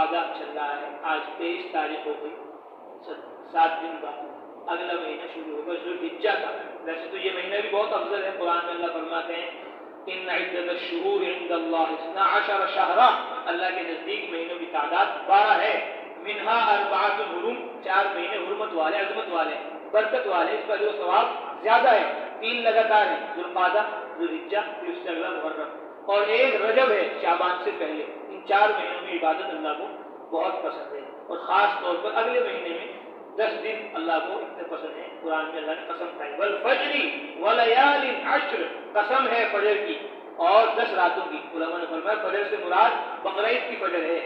ذوالقعدہ چل رہا ہے، آج 23 تاریخ ہو گئی، 7 دن بعد اگلا مہینہ شروع ہوگا ذوالحجہ کا۔ ویسے تو یہ مہینہ بھی بہت افضل ہے، قرآن میں اللہ فرماتے ہیں ان عدت الشہور عند اللہ 12 شہرا، اللہ کے نزدیک مہینوں کی تعداد 12 ہے، منہا اربعۃ حرم، 4 مہینے حرمت والے، عظمت والے، برکت والے، اس کا جو ثواب زیادہ ہے، 3 لگاتار ہیں، ذوالقعدہ، ذوالحجہ، پھر اس سے اگلا محرم، اور ایک رجب ہے شعبان سے پہلے۔ ان 4 مہینوں میں عبادت اللہ کو بہت پسند ہے، اور خاص طور پر اگلے مہینے میں 10 دن اللہ کو اتنے پسند ہیں، قرآن میں اللہ نے قسم کھائی، والفجر ولیال عشر، قسم ہے فجر کی اور 10 راتوں کی۔ علماء نے فرمایا فجر سے مراد بقرہ عید کی فجر ہے،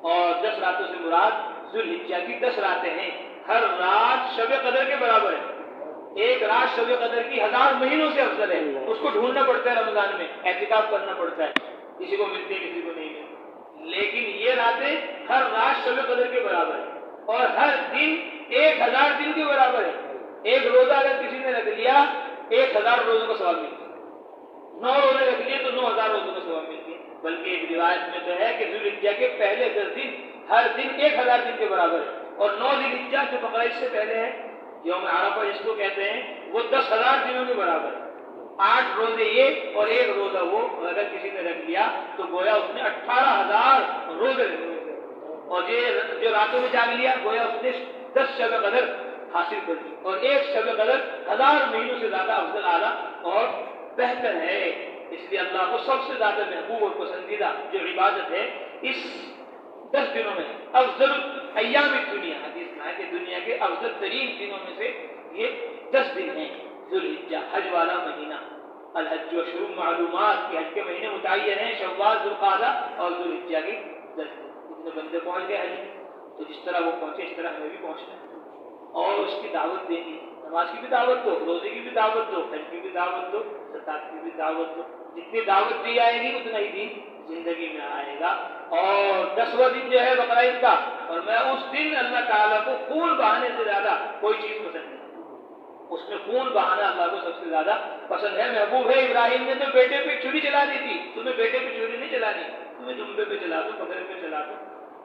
اور 10 راتوں سے مراد ذوالحجہ کی 10 راتیں ہیں۔ ہر رات شب قدر کے برابر ہے، ایک رات شب قدر کی 1000 مہینوں سے افضل ہے، اس کو ڈھونڈنا پڑتا ہے، رمضان میں اعتکاف کرنا پڑتا ہے، کسی کو ملتی ہے کسی کو نہیں ملتی، لیکن یہ راتیں ہر رات شب قدر کے برابر ہے، اور ہر دن 1000 دن کے برابر ہے۔ ایک روزہ اگر کسی نے رکھ لیا 1000 روزوں کا ثواب ملتا ہے، 9 روزے رکھ لیے تو 9000 روزوں کا ثواب ملتی ہے۔ بلکہ ایک روایت میں تو ہے کہ ذوالحجہ کے پہلے 10 دن ہر دن 1000 دن کے برابر ہے، اور 9 ذوالحجہ جو بقرہ عید سے پہلے ہے، یوم عرفہ جس کو کہتے ہیں، وہ 10,000 دنوں کے برابر ہے۔ 8 روزے یہ اور 1 روزہ وہ، اور اگر کسی نے رکھ لیا تو گویا اس نے 18,000 روزے رکھے، اور جو راتوں میں جاگ لیا گویا اس نے 10 شب قدر حاصل کر لی، اور ایک شب قدر 1000 مہینوں سے زیادہ افضل، اعلیٰ اور بہتر ہے۔ اس لیے اللہ کو سب سے زیادہ محبوب اور پسندیدہ جو عبادت ہے اس 10 دنوں میں، افضل ایام دنیا، حدیث میں ہے کہ دنیا کے افضل ترین دنوں میں سے یہ 10 دن ہیں۔ ذوالحجہ حج والا مہینہ، الحج اشہر معلومات، کے حج کے مہینے متعین ہیں، شوال، ذوالقعدہ اور ذوالحجہ کی 10 دن۔ اتنے بندے پہنچ گئے حج، تو جس طرح وہ پہنچے اس طرح ہمیں بھی پہنچنا ہے، اور اس کی دعوت دینی، نماز کی بھی دعوت دو، روزے کی بھی دعوت دو، حج کی بھی دعوت دو، زکات کی بھی دعوت دو، جتنی دعوت دی جائے گی اتنا ہی دین زندگی میں آئے گا۔ اور 10واں دن جو ہے بقرہ عید کا، اور میں اس دن اللہ تعالیٰ کو خون بہانے سے زیادہ کوئی چیز پسند نہیں، اس میں خون بہانا اللہ کو سب سے زیادہ پسند ہے، محبوب ہے۔ ابراہیم نے تو بیٹے پہ چھری چلا دی تھی، تمہیں بیٹے پہ چھری نہیں چلانی، تمہیں دمبے پہ چلا دو، بکرے پہ چلا دو،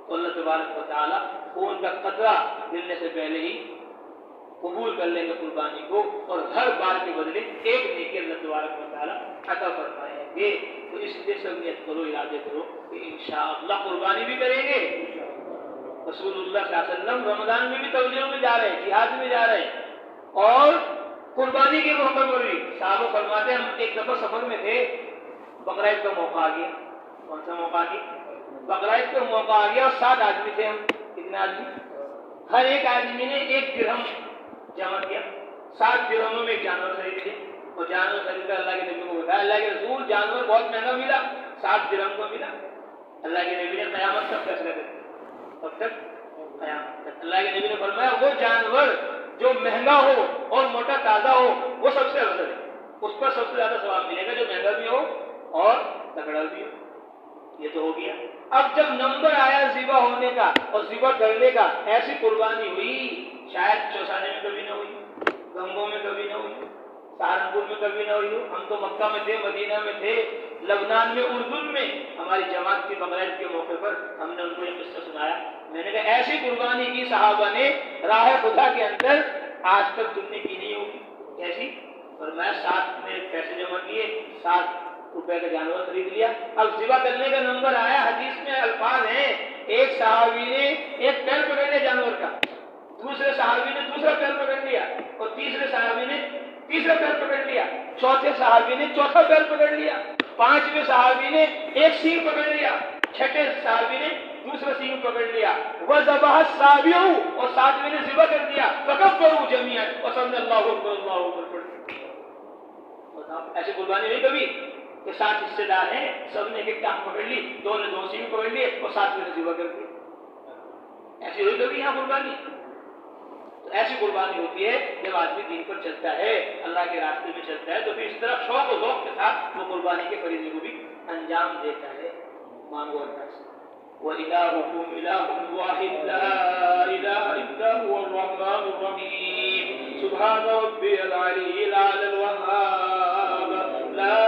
تو اللہ تبارک و تعالیٰ خون کا قطرہ گرنے سے پہلے ہی قبول کر لیں گے قربانی کو، اور ہر بار کے بدلے ایک نیکی اللہ تبارک و تعالیٰ عطا فرمائیں گے۔ تو اس لیے سب نیت کرو، ارادے کرو کہ انشاءاللہ قربانی بھی کریں گے۔ رسول اللہ صلی اللہ علیہ وسلم رمضان میں بھی تبلیغ میں جا رہے ہیں، جہاد میں جا رہے ہیں، اور قربانی کے موقع پر بھی صحابہ فرماتے ہیں ہم ایک دفعہ سفر میں تھے، بقرہ عید کا موقع آ گیا۔ کون سا موقع آ گیا؟ بقرہ عید کا موقع آ گیا، اور 7 آدمی تھے ہم۔ کتنے آدمی؟ ہر ایک آدمی نے 1 درہم جمع کیا، 7 درہموں میں ایک جانور خرید لیا، اور جانور خرید کر اللہ کے نبی کو بتایا، اللہ کے رسول جانور بہت مہنگا ملا، 7 درہم کو ملا۔ اللہ کے نبی نے قیامت تک فیصلہ کر دیا، تب تک قیامت تک اللہ کے نبی نے فرمایا وہ جانور جو مہنگا ہو اور موٹا تازہ ہو وہ سب سے افضل ہے، اس پر سب سے زیادہ ثواب ملے گا، جو مہنگا بھی ہو اور تگڑا بھی ہو۔ یہ تو ہو گیا۔ اب جب نمبر آیا ذبح ہونے کا اور ذبح کرنے کا، ایسی قربانی ہوئی شاید چوسانے میں کبھی نہ ہوئی، گنگوں میں کبھی نہ ہوئی، سہارنپور میں کبھی نہ ہوئی۔ ہم تو مکہ میں تھے، مدینہ میں تھے، لبنان میں، اردن میں، ہماری جماعت کی بقرہ عید کے موقع پر ہم نے ان کو یہ قصہ سنایا۔ میں نے کہا ایسی قربانی کی صحابہ نے راہ خدا کے اندر آج تک تم نے کی نہیں ہوگی۔ ایسی؟ اور میں 7 میں پیسے جمع کیے، 7 روپے کا جانور خرید لیا۔ اب ذبح کرنے کا نمبر آیا، حدیث میں الفاظ ہیں، ایک صحابی نے ایک پیر پکڑ لیا جانور کا، دوسرے صحابی نے دوسرا پیر پکڑ لیا، اور تیسرے صحابی نے تیسرا پیر پکڑ لیا، چوتھے صحابی نے چوتھا پیر پکڑ لیا، 5ویں صحابی نے ایک سینگ پکڑ لیا، 6ٹھے صحابی نے دوسرا سینگ پکڑ لیا، وذبح السابع، اور 7ویں نے ذبح کر دیا، فکبروا جميعا، اور سب نے اللہ اکبر اللہ اکبر پڑھ دیا۔ ایسی قربانی نہیں کبھی کہ 7 حصے دار ہیں، سب نے ایک ٹانگ پکڑ لی، 2 نے 2 سینگ پکڑ لیے، اور 7ویں نے ذبح کر دیا۔ ایسی ہوئی کبھی یہاں قربانی؟ تو ایسی قربانی ہوتی ہے جب آدمی دین پر چلتا ہے، اللہ کے راستے میں چلتا ہے، تو پھر اس طرح شوق و ذوق کے ساتھ وہ قربانی کے فریضے کو بھی انجام دیتا ہے۔ مانگو اللہ سے۔ وَإِلَٰهُكُمْ إِلَٰهٌ وَاحِدٌ لَا إِلَٰهَ إِلَّا هُوَ الرَّحْمَٰنُ الرَّحِيمُ سُبْحَانَ رَبِّيَ الْعَلِيِّ الْأَعْلَى الْوَهَّابُ لَا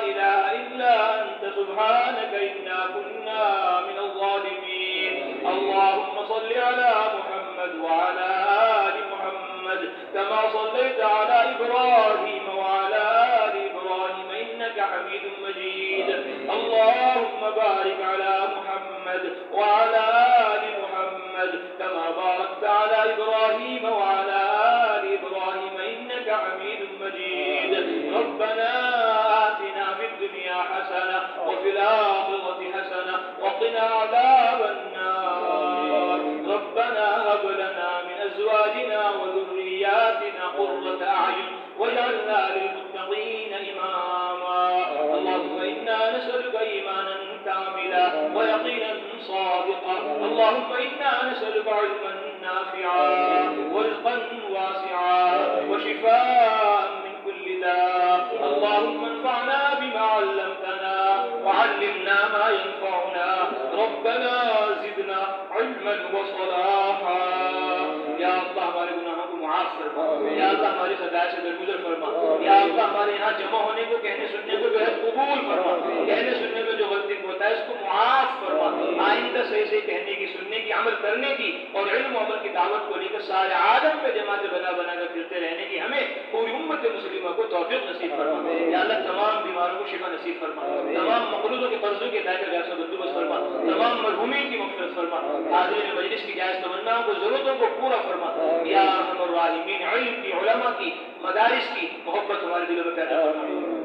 إِلَٰهَ إِلَّا أَنتَ سُبْحَانَكَ إِنَّا كُنَّا مِنَ الظَّالِمِينَ صل على محمد وعلى آل محمد كما صليت على إبراهيم وعلى آل إبراهيم إنك حميد مجيد. اللهم بارك على محمد وعلى آل محمد كما باركت على إبراهيم وعلى آل إبراهيم إنك حميد مجيد. ربنا آتنا في الدنيا حسنة وفي الآخرة حسنة وقنا عذاب النار. ربنا هب لنا من أزواجنا وذرياتنا قرة أعين واجعلنا للمتقين إماما. اللهم إنا نسألك إيمانا كاملا ويقينا صادقا. اللهم إنا نسألك علما نافعا ورزقا واسعا وشفاء من كل داء. اللهم انفعنا بما علمتنا وعلمنا ما ينفعنا. ربنا زدنا علما وصلاحا. یا اللہ ہمارے گناہوں کو معاف فرما. یا اللہ ہماری خطائیں سے درگزر فرما. یا اللہ ہمارے یہاں جمع ہونے کو کہنے سننے کو بہت قبول فرما. کہنے سننے میں جو غلطی ہوتا ہے اس کو معاف فرما. آئندہ صحیح صحیح کہنے کی سننے کی عمل کرنے کی اور علم و عمل کی دعوت کو لے کر سارے عالم میں جماعت بنا بنا کر پھرتے رہنے کی ہمیں پوری امت مسلمہ کو توفیق نصیب فرما. یا اللہ تمام بیماروں کو شفا نصیب فرما. تمام مقروضوں کے قرضوں کے ادائیگی کا ویسا بندوبست فرما. تمام مرحومین کی مغفرت فرما. حاضرین مجلس کی جائز تمناؤں کو ضرورتوں کو پورا فرما. یا ارحم الراحمین علم کی علماء کی مدارس کی محبت ہمارے دلوں میں پیدا فرما.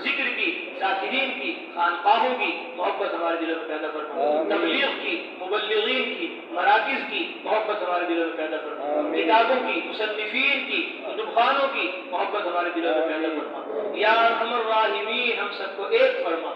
ذکر کی ذاکرین کی خانقاہوں کی محبت ہمارے دلوں میں پیدا فرما. تبلیغ کی مبلغین کی مراکز کی محبت ہمارے دلوں میں پیدا فرما. کتابوں کی مصنفین کی کتب خانوں کی محبت ہمارے دلوں میں پیدا فرما. یا ارحم الراحمین ہم سب کو ایک فرما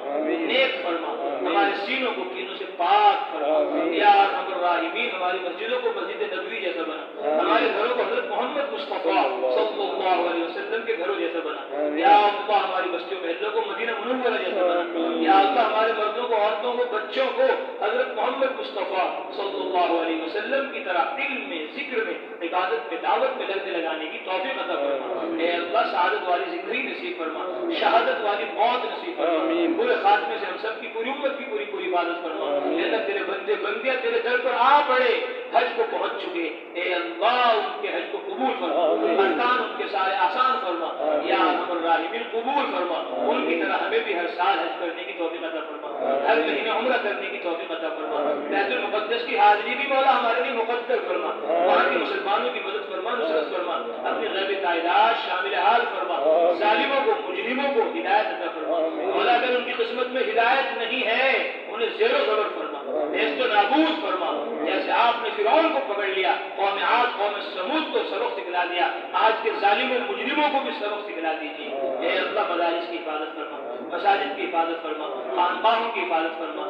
نیک فرما. ہمارے سینوں کو کینوں سے پاک فرما. یا ارحم الراحمین ہماری مسجدوں کو مسجد نبوی جیسا بنا. ہمارے گھروں کو حضرت محمد مصطفیٰ صلی اللہ علیہ وسلم کے گھروں جیسا بنا. یا اللہ ہماری بستیوں محلوں کو مدینہ منورہ جیسا بنا. یا اللہ ہمارے مردوں کو عورتوں کو بچوں کو حضرت محمد مصطفیٰ صلی اللہ علیہ وسلم کی طرح علم میں ذکر میں عبادت میں دعوت میں لگنے لگانے کی توفیق عطا فرما. اے اللہ سعادت والی زندگی نصیب فرما. شہادت والی موت نصیب فرما. پورے خاتمے سے ہم سب کی پوری امت کی پوری حفاظت فرما. اے اللہ تیرے بندے بندیاں تیرے در پر آ پڑے حج کو پہنچ چکے. اے اللہ ان کے حج کو قبول فرما. ارکان ان کے سارے آسان فرما. یا ارحم الراحمین قبول فرما. ان کی طرح ہمیں بھی ہر سال حج کرنے کی توفیق عطا فرما. ہر مہینے عمرہ کرنے کی توفیق عطا فرما. بیت المقدس کی حاضری بھی مولا ہمارے لیے مقدر فرما. وہاں کے مسلمانوں کی مدد فرما نصرت فرما. اپنی غیب تعداد شامل حال فرما. ظالموں کو مجرموں کو ہدایت عطا فرما. مولا اگر ان کی قسمت میں ہدایت نہیں ہے انہیں زیر و زبر فرما. نیست و نابود فرما. جیسے آپ نے فرعون کو پکڑ لیا قوم عاد قوم سمود کو سبق سکھلا دیا آج کے ظالموں مجرموں کو بھی سبق سکھلا دیجیے. اے اللہ مدارس کی حفاظت فرما. مساجد کی حفاظت فرما. خانقاہوں کی حفاظت فرما.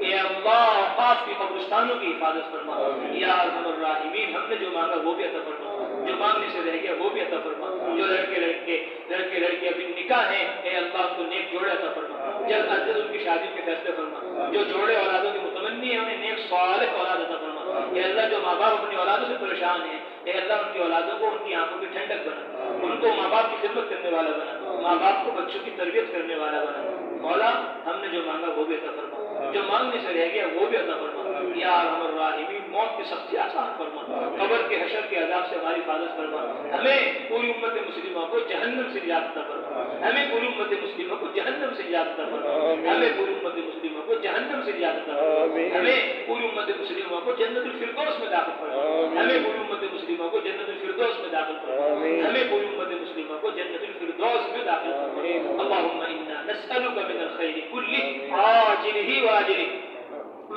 اے اللہ اوقاف کی قبرستانوں کی حفاظت فرما. یا ارحم الراحمین ہم نے جو مانگا وہ بھی عطا فرما. جو مانگنے سے رہ گیا وہ بھی عطا فرما. جو لڑکے لڑکے ابھی نکاح ہیں اے اللہ ان کو نیک جوڑے عطا فرما. جلد از جلد ان کی شادی کے فیصلے فرما. جو جوڑے اولادوں کے متمنی ہیں انہیں نیک صالح اولاد عطا فرما. اے اللہ جو ماں باپ اپنی اولادوں سے پریشان ہیں اے اللہ ان کی اولادوں کو ان کی آنکھوں کی ٹھنڈک بنا. ان کو ماں باپ کی خدمت کرنے والا بنا. ماں باپ کو بچوں کی تربیت کرنے والا بنا. مولا ہم نے جو مانگا وہ بھی عطا فرما. جو مانگنے سے رہ گیا وہ بھی عطا فرما. یا ارحم الراحمین موت کی سختی آسان فرما. قبر کے حشر کے عذاب سے ہماری حفاظت فرما. ہمیں پوری امت مسلمہ کو جہنم سے نجات عطا فرما. ہمیں پوری امت مسلمہ کو جہنم سے نجات عطا فرما. ہمیں پوری امت مسلمہ کو جہنم سے نجات عطا فرما. ہمیں پوری امت مسلمہ کو جنت الفردوس میں داخل فرما. ہمیں پوری امت مسلمہ کو جنت الفردوس میں داخل فرما. ہمیں پوری امت مسلمہ کو جنت الفردوس میں داخل فرما. اللهم انا نسألك من الخير كله عاجله واجله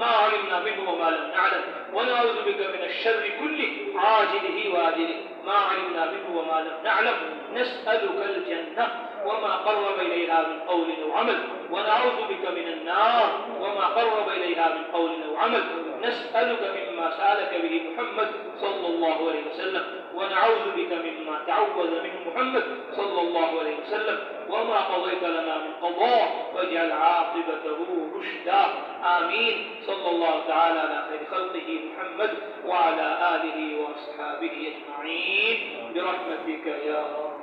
ما علمنا منه وما لم نعلم ونعوذ بك من الشر كله عاجله واجله ما علمنا منه وما لم نعلم. نسألك الجنة وما قرب إليها من قول أو عمل ونعوذ بك من النار وما قرب إليها من قول أو عمل. نسألك مما سألك به محمد صلى الله عليه وسلم ونعوذ بك مما تعوذ منه محمد صلى الله عليه وسلم وما قضيت لنا من قضاء واجعل عاقبته رشدا. آمين. صلى الله تعالى على خير خلقه محمد وعلى آله وأصحابه أجمعين برحمتك يا رب.